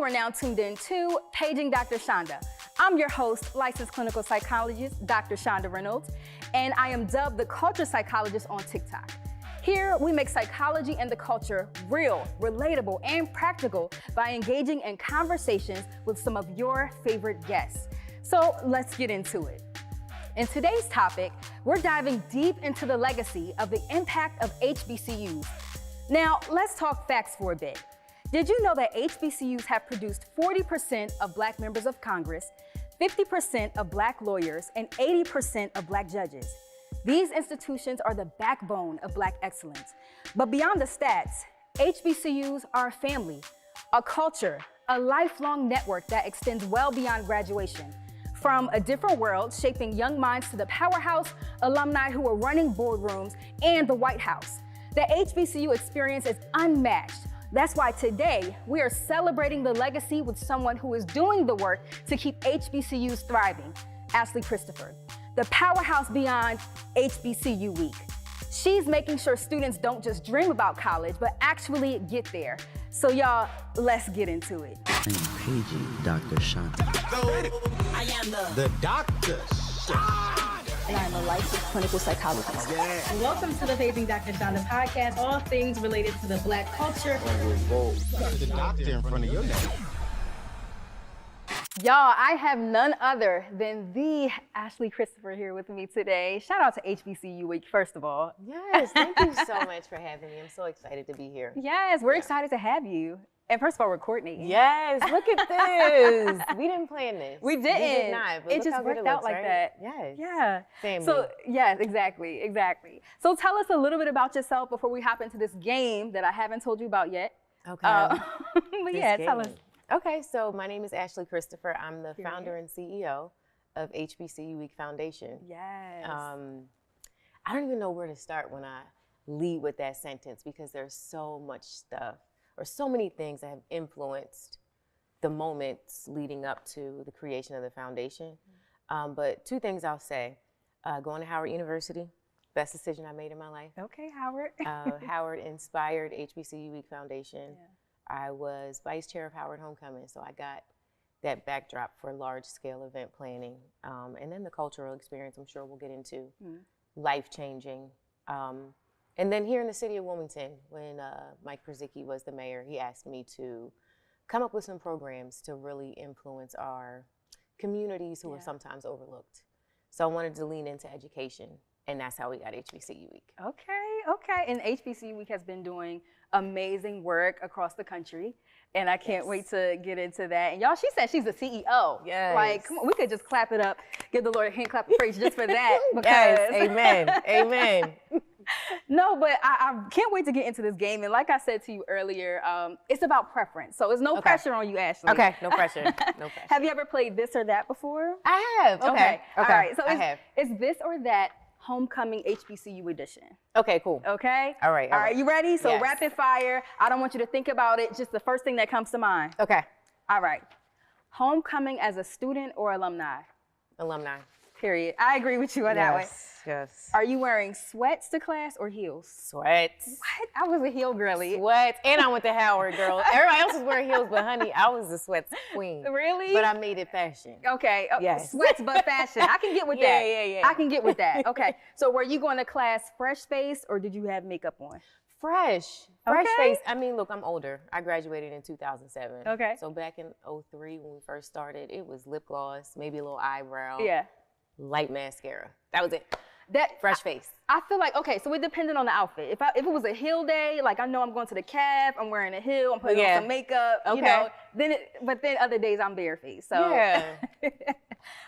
are now tuned in to Paging Dr Chanda. I'm your host, licensed clinical psychologist, Dr. Chanda Reynolds, and I am dubbed the culture psychologist on TikTok. Here, we make psychology and the culture real, relatable, and practical by engaging in conversations with some of your favorite guests. So let's get into it. In today's topic, we're diving deep into the legacy of the impact of HBCUs. Now, let's talk facts for a bit. Did you know that HBCUs have produced 40% of Black members of Congress, 50% of Black lawyers, and 80% of Black judges? These institutions are the backbone of Black excellence. But beyond the stats, HBCUs are a family, a culture, a lifelong network that extends well beyond graduation. From a different world, shaping young minds to the powerhouse alumni who are running boardrooms and the White House. The HBCU experience is unmatched. That's why today we are celebrating the legacy with someone who is doing the work to keep HBCUs thriving, Ashley Christopher, the powerhouse beyond HBCU Week. She's making sure students don't just dream about college, but actually get there. So y'all, let's get into it. I am Paging Dr Chanda. I am the Dr. Chanda. And I'm a licensed clinical psychologist. Yeah. Welcome to the Paging Dr Chanda podcast, all things related to the Black culture. The doctor in front of your name. Y'all, I have none other than the Ashley Christopher here with me today. Shout out to HBCU Week, first of all. Yes, thank you so much for having me. I'm so excited to be here. Yes, we're excited to have you. And first of all, we're coordinating. Yes, look at this. We didn't plan this. We didn't. We did not, but it look just how good worked it out looks, like right? that. Yes. Yeah. Family. So, yes, exactly. So tell us a little bit about yourself before we hop into this game that I haven't told you about yet. Okay. But This yeah, tell us. game. Okay, so my name is Ashley Christopher. I'm the founder and CEO of HBCU Week Foundation. Yes. I don't even know where to start when I lead with that sentence because there's so much stuff or so many things that have influenced the moments leading up to the creation of the foundation. But two things I'll say. Going to Howard University, best decision I made in my life. Okay, Howard. Howard inspired HBCU Week Foundation. Yeah. I was vice chair of Howard Homecoming, so I got that backdrop for large-scale event planning. And then the cultural experience, I'm sure we'll get into, life-changing. And then here in the city of Wilmington, when Mike Krzyzewski was the mayor, he asked me to come up with some programs to really influence our communities who are sometimes overlooked. So I wanted to lean into education, and that's how we got HBCU Week. Okay. And HBCU Week has been doing amazing work across the country, and I can't wait to get into that. And y'all, she said she's the CEO. Yes. Like, come on, we could just clap it up, give the Lord a hand clap of praise just for that. Because Yes, amen, amen. No, but I can't wait to get into this game. And like I said to you earlier, it's about preference. So there's no pressure on you, Ashley. Okay, no pressure, no pressure. Have you ever played this or that before? I have, okay. All right, so I have. it's this or that homecoming HBCU edition. Okay, cool. Okay? All right. All right, you ready? So Yes. rapid fire. I don't want you to think about it, just the first thing that comes to mind. Okay. All right. Homecoming as a student or alumni? Alumni. Period. I agree with you on that one. Yes. Are you wearing sweats to class or heels? Sweats. What? I was a heel girly. Sweats. And I went to Howard, girl. Everybody else was wearing heels, but honey, I was the sweats queen. Really? But I made it fashion. Okay. Yes. Sweats but fashion. I can get with Yeah, that. yeah. I can get with that. Okay. So were you going to class fresh faced or did you have makeup on? Fresh Okay. face. I mean, look, I'm older. I graduated in 2007. Okay. So back in 03 when we first started, it was lip gloss, maybe a little eyebrow, Yeah. light mascara. That was it. That Fresh face. I feel like, okay, so it depended on the outfit. If it was a heel day, like I know I'm going to the calf, I'm wearing a heel, I'm putting on some makeup, you know, but then other days I'm barefaced. So Yeah.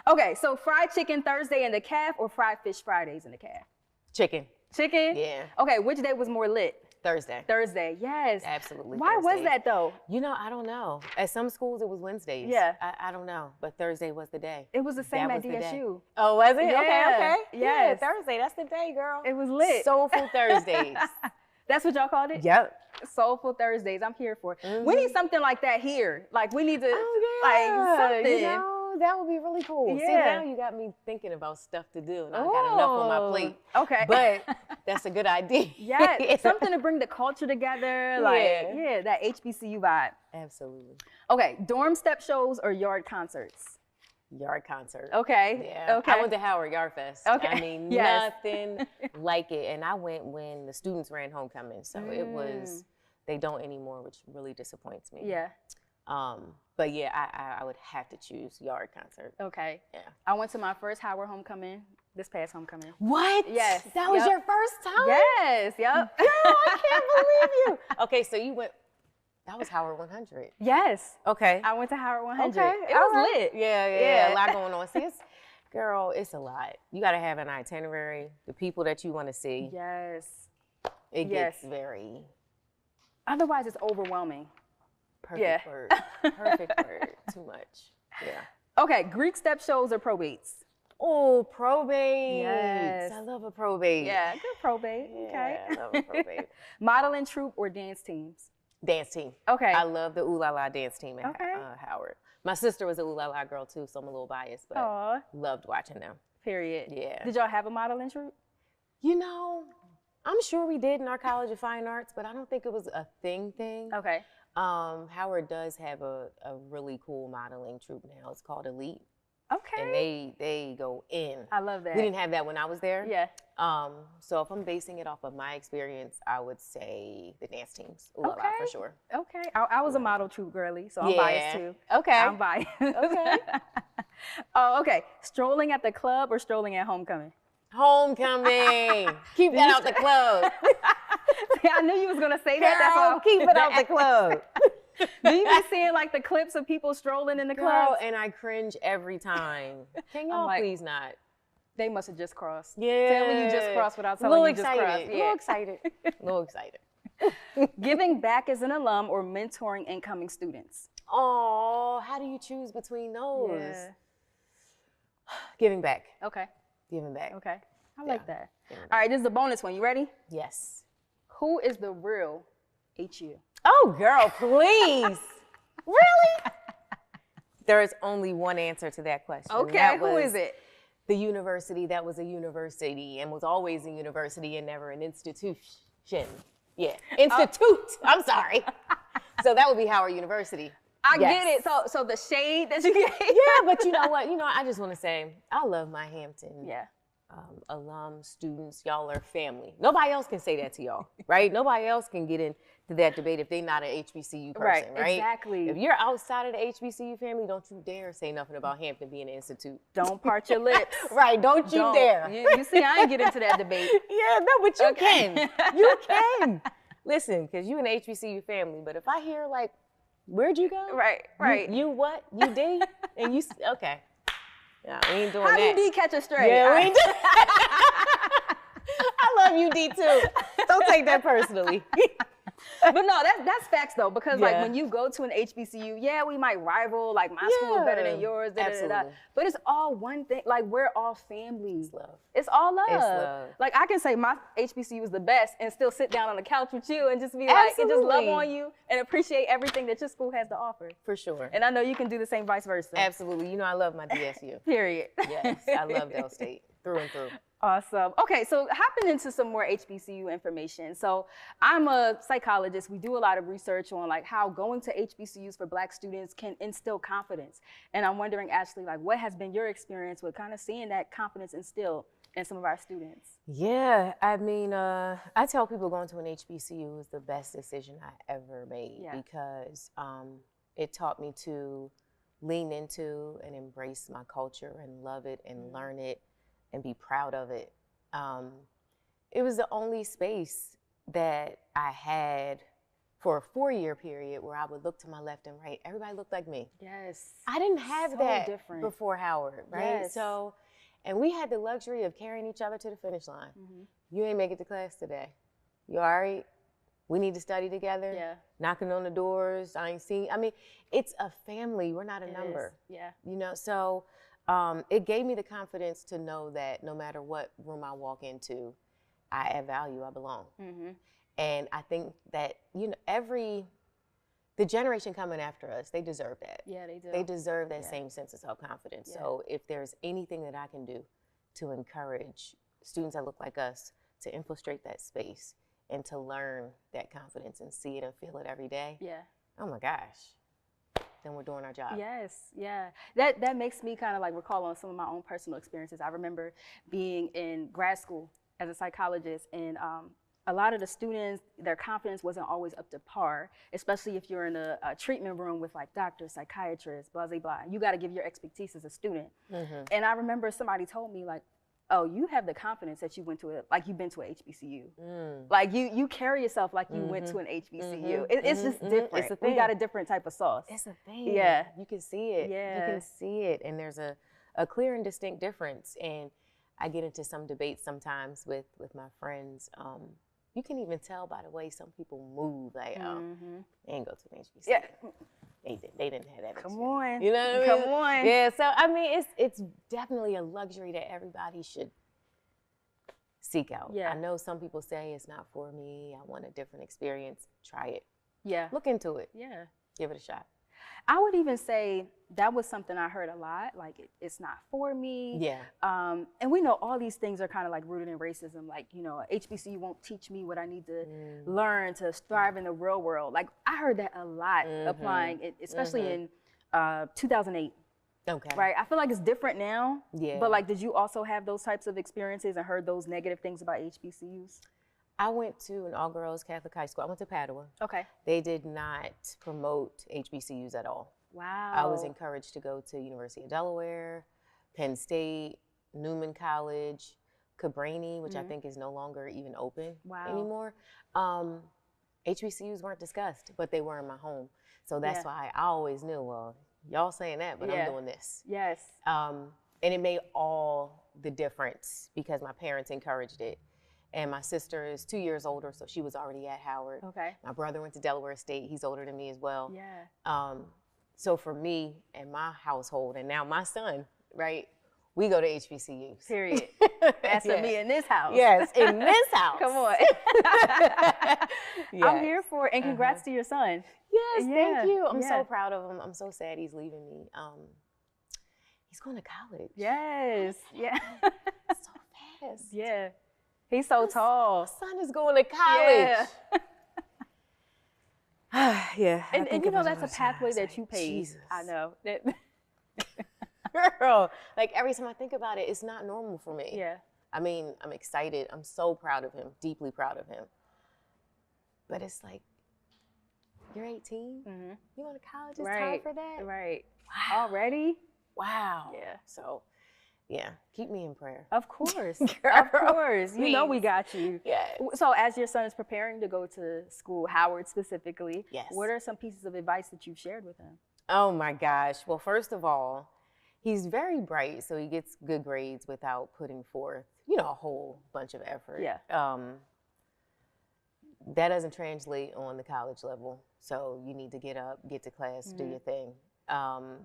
Okay, so fried chicken Thursday in the calf or fried fish Fridays in the calf? Chicken. Chicken? Yeah. Okay, which day was more lit? Thursday. Thursday, yes. Absolutely. Why was Thursday. that though? You know, I don't know. At some schools, it was Wednesdays. Yeah. I don't know, but Thursday was the day. It was the same That at was the day. DSU. Oh, was it? Yeah. Okay. Yes. Yeah, Thursday, that's the day, girl. It was lit. Soulful Thursdays. That's what y'all called it? Yep. Soulful Thursdays. I'm here for it. We need something like that here. Like we need to, Oh, like yeah. something. You know, that would be really cool. See, Yeah. now you got me thinking about stuff to do, and I got enough on my plate. Okay. But that's a good idea. Yeah, something to bring the culture together. Like, yeah, that HBCU vibe. Absolutely. Okay, dorm step shows or yard concerts? Yard concert. Okay. Yeah. Okay. I went to Howard Yard Fest. Okay. I mean, Yes. nothing like it. And I went when the students ran homecoming. So it was, they don't anymore, which really disappoints me. Yeah. But yeah, I would have to choose yard concert. Okay. Yeah. I went to my first Howard homecoming this past homecoming. What? Yes. That was Yep. your first time? Yes. Yep. Girl, I can't believe you. Okay, so you went, that was Howard 100. Yes. Okay. I went to Howard 100. Okay, It was all right. lit. Yeah, a lot going on. See, girl, it's a lot. You got to have an itinerary, the people that you want to see. Yes. It Yes. gets very Otherwise, it's overwhelming. perfect Yeah. word. Perfect word. Too much. Yeah. Okay, Greek step shows or probates? Oh, probate. Yes. I love a probate. Yeah, good probate. Yeah, Okay. I love a probate. Modeling troupe or dance teams? Dance team. Okay. I love the Ooh La La dance team at Okay. Howard. My sister was a Ooh La La girl too, so I'm a little biased, but Aw, loved watching them. period. Yeah. Did y'all have a modeling troupe? You know, I'm sure we did in our College of Fine Arts, but I don't think it was a thing. Okay. Howard does have a really cool modeling troupe now. It's called Elite, Okay. and they go in. I love that. We didn't have that when I was there. Yeah. So if I'm basing it off of my experience, I would say the dance teams. Ooh La La, Okay. for sure. Okay. I was a model troupe girly, so I'm Yeah. biased too. Okay. I'm biased. Okay. Oh, okay. Strolling at the club or strolling at homecoming? Homecoming. Keep that out the club. See, I knew you was gonna say that. That's Girl, why keep it out the club. Do you be seeing like the clips of people strolling in the Girl, club? and I cringe every time. Can I'm y'all like, please not? They must have just crossed. Yeah. Tell me you just crossed without A telling little me you just crossed. excited. A little excited. A little excited. Giving back as an alum or mentoring incoming students? Oh, how do you choose between those? Yeah. Giving back. Okay. Giving back. Okay. I like Yeah. that. Giving All right, this is a bonus one. You ready? Yes. Who is the real HU? Oh, girl, please. Really? There is only one answer to that question. Okay, That who was is it? The university that was a university and was always a university and never an institution. Yeah, institute. I'm sorry. So that would be Howard University. I Yes. get it. So the shade that you gave. Yeah, but you know what? I just want to say I love my Hampton Yeah. alum, students. Y'all are family. Nobody else can say that to y'all, right? Nobody else can get into that debate if they're not an HBCU person, right? Exactly. If you're outside of the HBCU family, don't you dare say nothing about Hampton being an institute. Don't part your lips. Right, don't you dare. You see, I ain't get into that debate. Yeah, no, but you Okay. can. You can. Listen, because you an HBCU family, but if I hear like, where'd you go? Right. You what? You D? And you, okay. Yeah, we ain't doing How that. you D catch a stray? Yeah, All we right. ain't doing I love you, D, too. Don't take that personally. But no, that's facts though, because like Yeah. when you go to an HBCU, yeah, we might rival, like my school is better than Yeah, yours, da, da, da, da. absolutely. But it's all one thing. Like we're all family. It's love. It's all love. It's love. Like I can say my HBCU is the best and still sit down on the couch with you and just be like, and just love Absolutely. on you and appreciate everything that your school has to offer. For sure. And I know you can do the same vice versa. Absolutely. You know I love my DSU. Period. Yes, I love Dell State through and through. Awesome. Okay, so hopping into some more HBCU information. So I'm a psychologist. We do a lot of research on like how going to HBCUs for Black students can instill confidence. And I'm wondering, Ashley, like what has been your experience with kind of seeing that confidence instilled in some of our students? Yeah, I mean, I tell people going to an HBCU is the best decision I ever made Yeah. because it taught me to lean into and embrace my culture and love it and learn it and be proud of it. It was the only space that I had for a 4-year period where I would look to my left and right. Everybody looked like me. Yes. I didn't have So that different. before Howard, right? Yes. So, and we had the luxury of carrying each other to the finish line. You ain't make it to class today. You all right? We need to study together. Yeah. Knocking on the doors. I ain't seen. I mean, it's a family. We're not a It number. is. Yeah. So it gave me the confidence to know that no matter what room I walk into, I add value. I belong. Mm-hmm. And I think that every the generation coming after us, they deserve that. Yeah, they do. They deserve that same sense of self-confidence. Yeah. So if there's anything that I can do to encourage students that look like us to infiltrate that space and to learn that confidence and see it and feel it every day, Yeah. oh my gosh, then we're doing our job. Yes, yeah. That makes me kind of like recall on some of my own personal experiences. I remember being in grad school as a psychologist, and a lot of the students, their confidence wasn't always up to par, especially if you're in a treatment room with like doctors, psychiatrists, blah, blah, blah. You got to give your expertise as a student. And I remember somebody told me like, oh, you have the confidence that you went to you've been to an HBCU. Like you carry yourself like you went to an HBCU. It's just different. It's a thing. We got a different type of sauce. It's a thing. Yeah. You can see it. Yeah. You can see it. And there's a clear and distinct difference. And I get into some debates sometimes with my friends. You can even tell by the way some people move, like, they ain't go to an HBCU. Yeah. They didn't have that. Come on. You know what I mean? Come on. Yeah, so I mean, it's definitely a luxury that everybody should seek out. Yeah. I know some people say it's not for me. I want a different experience. Try it. Yeah. Look into it. Yeah. Give it a shot. I would even say that was something I heard a lot, like it's not for me. Yeah. And we know all these things are kind of like rooted in racism. Like, you know, HBCU won't teach me what I need to learn to thrive in the real world. Like I heard that a lot applying it, especially in 2008. Okay. Right. I feel like it's different now. Yeah. But like, did you also have those types of experiences and heard those negative things about HBCUs? I went to an all-girls Catholic high school. I went to Padua. Okay. They did not promote HBCUs at all. Wow. I was encouraged to go to University of Delaware, Penn State, Newman College, Cabrini, which I think is no longer even open anymore. HBCUs weren't discussed, but they were in my home. So that's why I always knew, well, y'all saying that, but I'm doing this. Yes. And it made all the difference because my parents encouraged it. And my sister is 2 years older, so she was already at Howard. Okay. My brother went to Delaware State. He's older than me as well. Yeah. So for me and my household, and now my son, right, we go to HBCUs. Period. That's for me in this house. Yes, in this house. Come on. Yes. I'm here for it. And congrats to your son. Yes, Yeah, thank you. I'm yeah. so proud of him. I'm so sad he's leaving me. He's going to college. Yes. Yeah. So fast. Yeah. He's so tall. My son is going to college. Yeah. Yeah. I And think you know, about it that's a all the time. pathway It's that like, you paved. Jesus. I know. Girl, like every time I think about it, it's not normal for me. Yeah. I mean, I'm excited. I'm so proud of him, deeply proud of him. But it's like, you're 18? You going to college? It's time for that? Right. Wow. Already? Wow. Yeah. So, yeah, keep me in prayer. Of course. Girl, Of course. You know we please. got you. Yeah. So as your son is preparing to go to school, Howard specifically, Yes. what are some pieces of advice that you've shared with him? Oh my gosh. Well, first of all, he's very bright, so he gets good grades without putting forth, a whole bunch of effort. Yeah. That doesn't translate on the college level. So you need to get up, get to class, do your thing.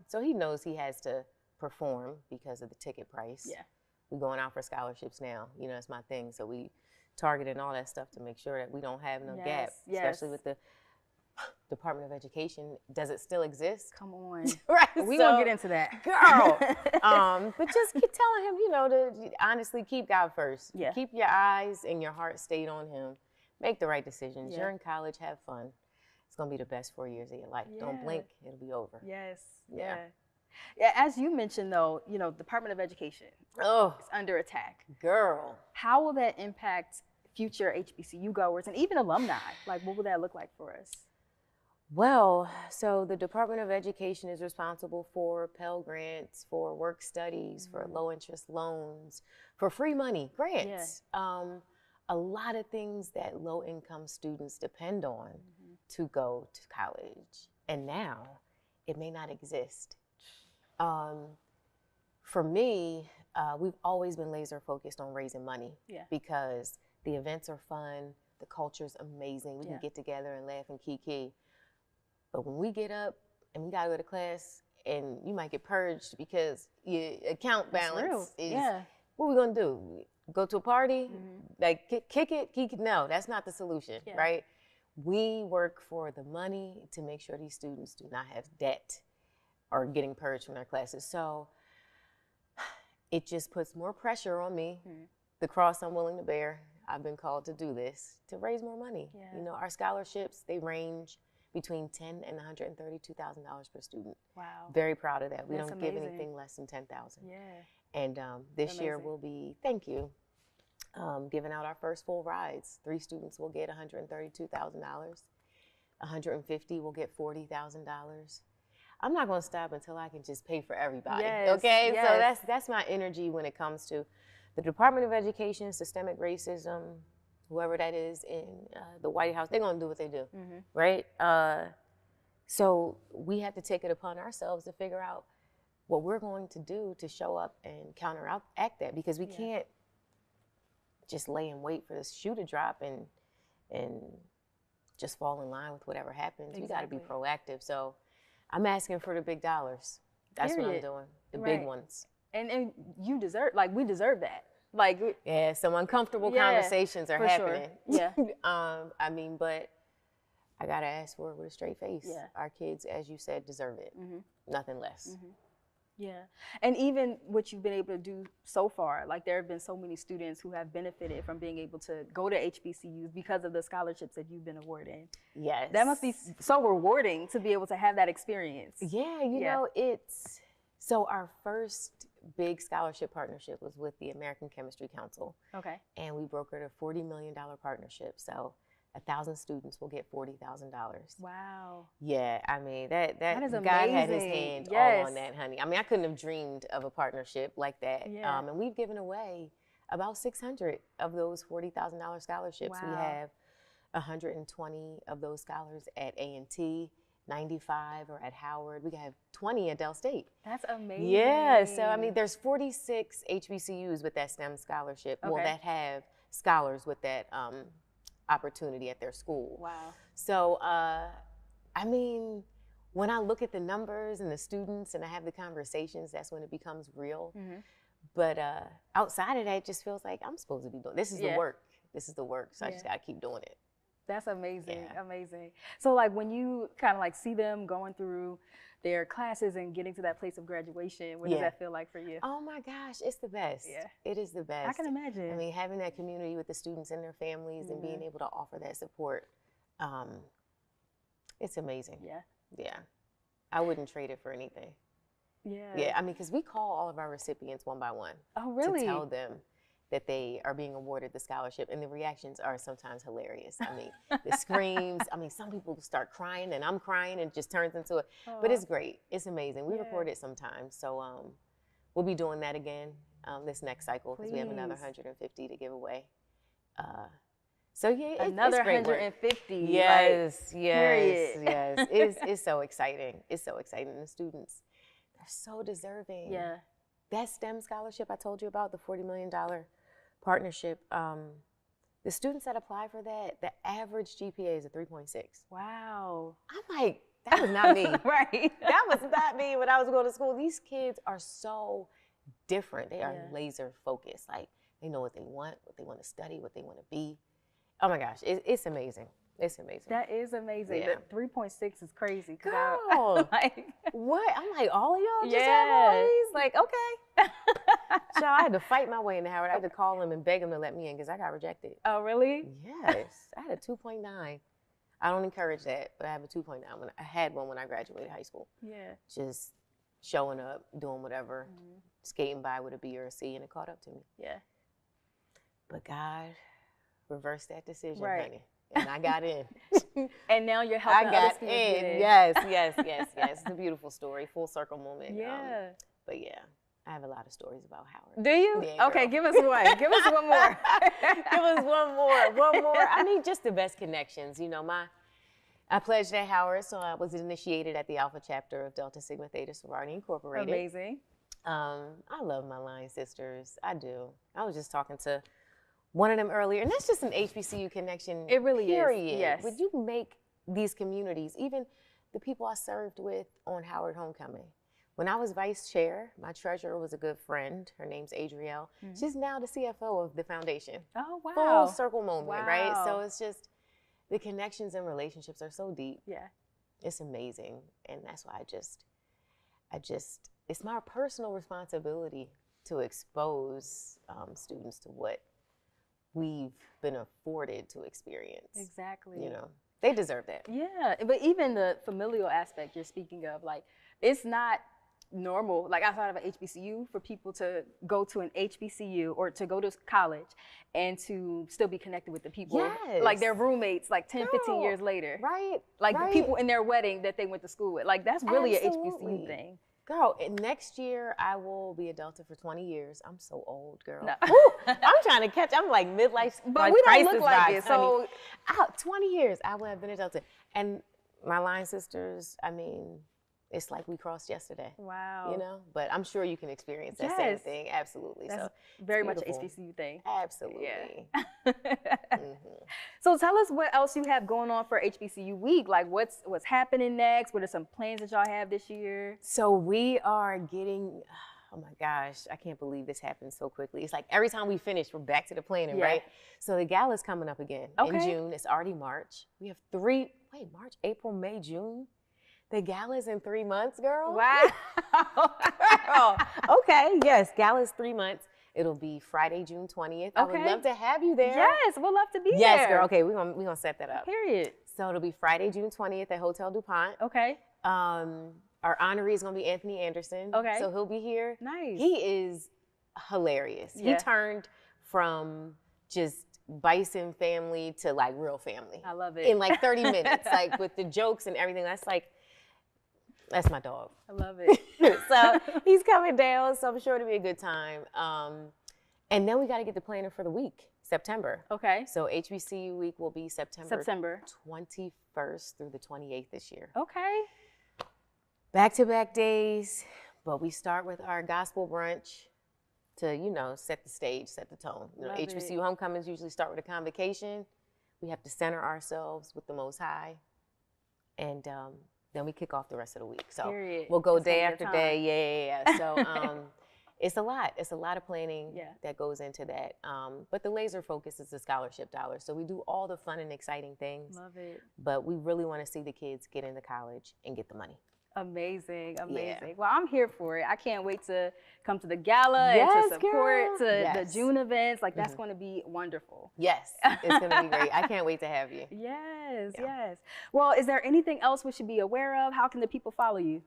So he knows he has to perform because of the ticket price. Yeah. We're going out for scholarships now. That's my thing. So we targeted all that stuff to make sure that we don't have no gap, especially with the Department of Education. Does it still exist? Come on. Right. We won't get into that. Girl. But just keep telling him, to honestly keep God first. Yeah. Keep your eyes and your heart stayed on him. Make the right decisions. Yeah. You're in college, have fun. It's going to be the best 4 years of your life. Yeah. Don't blink, it'll be over. Yes. Yeah. Yeah. As you mentioned, though, Department of Education Oh, is under attack. girl. How will that impact future HBCU goers and even alumni? Like, what will that look like for us? Well, so the Department of Education is responsible for Pell Grants, for work studies, for low interest loans, for free money grants. A lot of things that low income students depend on to go to college. And now it may not exist. For me, we've always been laser focused on raising money because the events are fun, the culture's amazing. We can get together and laugh and kiki. But when we get up and we gotta go to class and you might get purged because your account balance is, what are we gonna do? Go to a party? Like kick it? No, that's not the solution, right? we work for the money to make sure these students do not have debt or getting purged from their classes. So it just puts more pressure on me, the cross I'm willing to bear. I've been called to do this, to raise more money. Yeah. You know, our scholarships, they range between $10,000 and $132,000 per student. Wow. Very proud of that. We That's don't give amazing. anything less than $10,000. Yeah. And this year Amazing. we'll be, thank you, giving out our first full rides. 3 students will get $132,000. 150 will get $40,000. I'm not going to stop until I can just pay for everybody. Yes, Okay, yes. so that's my energy when it comes to the Department of Education, systemic racism, whoever that is in the White House. They're going to do what they do, right? So we have to take it upon ourselves to figure out what we're going to do to show up and counteract that, because we can't just lay and wait for this shoe to drop and just fall in line with whatever happens. We got to be proactive. So I'm asking for the big dollars. That's what I'm Period. doing, the Right. big ones. And you deserve, like, we deserve that. Like, Yeah, some uncomfortable Yeah, conversations are for sure. happening. Yeah. I mean, but I gotta ask for it with a straight face. Yeah. Our kids, as you said, deserve it. Nothing less. yeah. And even what you've been able to do so far, like there have been so many students who have benefited from being able to go to HBCUs because of the scholarships that you've been awarded. Yes. That must be so rewarding to be able to have that experience. Yeah, you know, so our first big scholarship partnership was with the American Chemistry Council. Okay. And we brokered a $40 million partnership. So 1,000 students will get $40,000. Wow. Yeah, I mean, that is God had his amazing. hand all Yes. on that, honey. I mean, I couldn't have dreamed of a partnership like that. Yeah. And we've given away about 600 of those $40,000 scholarships. We Wow. have 120 of those scholars at A&T, 95 are at Howard. We have 20 at Del State. That's amazing. Yeah, so I mean, there's 46 HBCUs with that STEM scholarship, well, Okay. that have scholars with that opportunity at their school. Wow. So, I mean, when I look at the numbers and the students and I have the conversations, that's when it becomes real. But outside of that, it just feels like I'm supposed to be doing, this is the work. This is the work, so I just gotta keep doing it. That's amazing, Yeah. amazing. So like when you kind of like see them going through their classes and getting to that place of graduation, what does Yeah. that feel like for you? Oh my gosh, it's the best. Yeah. It is the best. I can imagine. I mean, having that community with the students and their families and being able to offer that support, it's amazing. Yeah. Yeah. I wouldn't trade it for anything. Yeah. Yeah, I mean, because we call all of our recipients one by one. Oh, really? To tell them that they are being awarded the scholarship, and the reactions are sometimes hilarious. I mean, the screams, I mean, some people start crying, and I'm crying, and it just turns into it. But it's great. It's amazing. We record it sometimes, so we'll be doing that again this next cycle, because we have another Please. 150 to give away. So yeah, Another it's great work. 150. Yes, like, yes, period. yes. It's so exciting. It's so exciting. The students, they're so deserving. Yeah. That STEM scholarship I told you about, the $40 million partnership, the students that apply for that, the average GPA is a 3.6. Wow. I'm like, that was not me. Right. That was not me when I was going to school. These kids are so different. They are laser focused. Like, they know what they want to study, what they want to be. Oh my gosh, it's amazing. It's amazing. That is amazing. Yeah. That 3.6 is crazy. Girl, like, what? I'm like, all of y'all just have all Yes. these? Like, okay. So I had to fight my way into Howard. I had to call them and beg them to let me in because I got rejected. oh, really? Yes, I had a 2.9. I don't encourage that, but I have a 2.9. I had one when I graduated high school. Yeah. Just showing up, doing whatever, skating by with a B or a C, and it caught up to me. Yeah. But God reversed that decision, Right. honey. And I got in. And now you're I helping other got students in. get in. Yes. It's a beautiful story, full circle moment. Yeah. But yeah, I have a lot of stories about Howard. Do you? Yeah, Okay, girl. give us one. Give us one more. Give us one more. I mean, just the best connections. You know, I pledged at Howard, so I was initiated at the Alpha chapter of Delta Sigma Theta Sorority Incorporated. Amazing. I love my line sisters. I do. I was just talking to one of them earlier, and that's just an HBCU connection. It really is, period. yes. Would you make these communities, even the people I served with on Howard Homecoming? When I was vice chair, my treasurer was a good friend. Her name's Adrielle. She's now the CFO of the foundation. Oh, wow. Full circle moment, right? Wow. So it's just, the connections and relationships are so deep. Yeah. It's amazing. And that's why it's my personal responsibility to expose students to what we've been afforded to experience. Exactly. You know, they deserve that. Yeah, but even the familial aspect you're speaking of, like, it's not normal, like outside of an HBCU, for people to go to an HBCU or to go to college and to still be connected with the people, Yes. like their roommates, like 10, 15 years later. Right. Like right. the people in their wedding that they went to school with. Like, that's really an Absolutely. HBCU thing. Girl, and next year I will be a Delta for 20 years. I'm so old, girl. No. Woo, I'm trying to catch, I'm like midlife But we don't look crisis like vibes, it, so. honey. 20 years I will have been a Delta. And my line sisters, I mean, it's like we crossed yesterday. Wow. You know, but I'm sure you can experience that same Yes. thing. Absolutely. That's so very much an beautiful. HBCU thing. Absolutely. Yeah. Mhm. So tell us what else you have going on for HBCU week. Like, what's happening next? What are some plans that y'all have this year? So we are getting, oh my gosh, I can't believe this happened so quickly. It's like every time we finish, we're back to the planning, Yeah. right? So the gala's coming up again in Okay. June. It's already March. We have March, April, May, June. The gala's in 3 months, girl. Wow. Girl. Okay, yes, gala's 3 months. It'll be Friday, June 20th. I would Okay. love to have you there. Yes, we'll love to be there. Yes, girl. Okay, we're gonna set that up. Period. So it'll be Friday, June 20th at Hotel DuPont. Okay. Our honoree is gonna be Anthony Anderson. Okay. So he'll be here. Nice. He is hilarious. Yeah. He turned from just Bison family to like real family. I love it. In like 30 minutes, like with the jokes and everything. That's my dog. I love it. So he's coming down, so I'm sure it'll be a good time. And then we got to get the planner for the week, September. Okay. So HBCU week will be September 21st through the 28th this year. Okay. Back-to-back days, but we start with our gospel brunch to, you know, set the stage, set the tone. You know, Love HBCU it. homecomings usually start with a convocation. We have to center ourselves with the Most High, and then we kick off the rest of the week. So Period. we'll go It's gonna day be a after time. day. Yeah. So it's a lot. It's a lot of planning Yeah. that goes into that. But the laser focus is the scholarship dollars. So we do all the fun and exciting things, Love it. but we really want to see the kids get into college and get the money. Amazing, amazing. Yeah. Well, I'm here for it. I can't wait to come to the gala Yes, and to support girl. to the Yes. June events. Like, that's going to be wonderful. Yes, it's going to be great. I can't wait to have you. Yes, Yeah. yes. Well, is there anything else we should be aware of? How can the people follow you?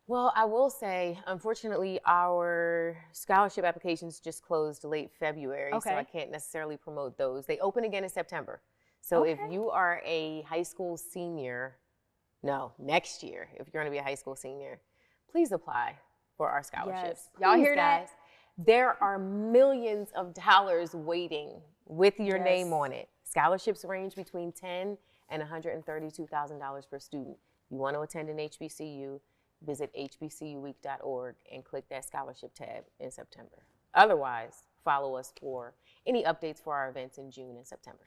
Well, I will say, unfortunately, our scholarship applications just closed late February, so Okay. I can't necessarily promote those. They open again in September. So if Okay. you are a high school senior, next year, if you're going to be a high school senior, please apply for our scholarships. Yes. Y'all Please, hear that? guys. There are millions of dollars waiting with your name Yes. on it. Scholarships range between $10,000 and $132,000 per student. You want to attend an HBCU, visit hbcuweek.org and click that scholarship tab in September. Otherwise, follow us for any updates for our events in June and September.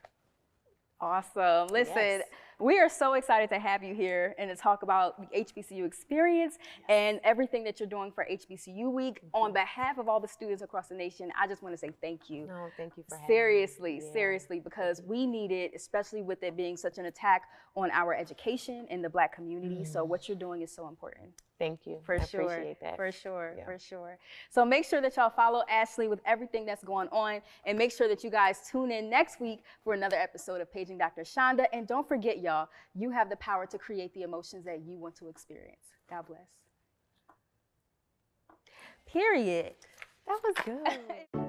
Awesome. Listen, Yes. we are so excited to have you here and to talk about the HBCU experience and everything that you're doing for HBCU week. On behalf of all the students across the nation, I just want to say thank you. No, thank you for having Seriously, me. Yeah. seriously, because we need it, especially with it being such an attack on our education in the Black community. So what you're doing is so important. Thank you. For I sure. appreciate that. For sure. Yeah. For sure. So make sure that y'all follow Ashley with everything that's going on, and make sure that you guys tune in next week for another episode of Paging Dr. Chanda. And don't forget, y'all, you have the power to create the emotions that you want to experience. God bless. Period. That was good.